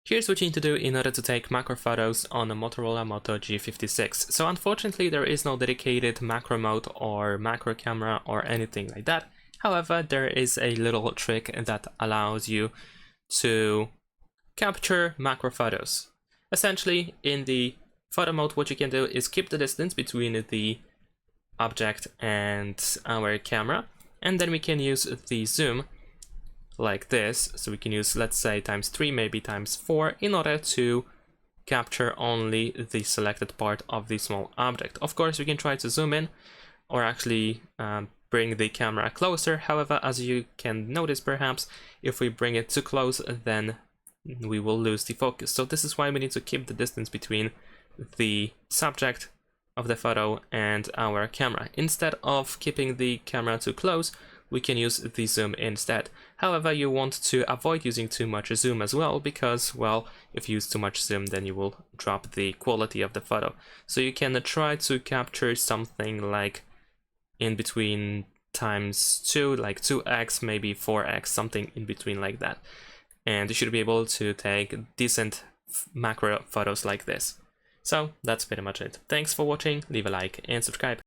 Here's what you need to do in order to take macro photos on a Motorola Moto G56. So unfortunately there is no dedicated macro mode or macro camera or anything like that. However, there is a little trick that allows you to capture macro photos. Essentially, in the photo mode, what you can do is keep the distance between the object and our camera, and then we can use the zoom like this. So we can use, let's say, ×3, maybe ×4, in order to capture only the selected part of the small object. Of course, we can try to zoom in or actually bring the camera closer. However, as you can notice perhaps, if we bring it too close, then we will lose the focus. So this is why we need to keep the distance between the subject of the photo and our camera. Instead of keeping the camera too close, we can use the zoom instead. However, you want to avoid using too much zoom as well, because, well, if you use too much zoom, then you will drop the quality of the photo. So you can try to capture something like in between ×2, like 2x, maybe 4x, something in between like that. And you should be able to take decent macro photos like this. So that's pretty much it. Thanks for watching, leave a like and subscribe.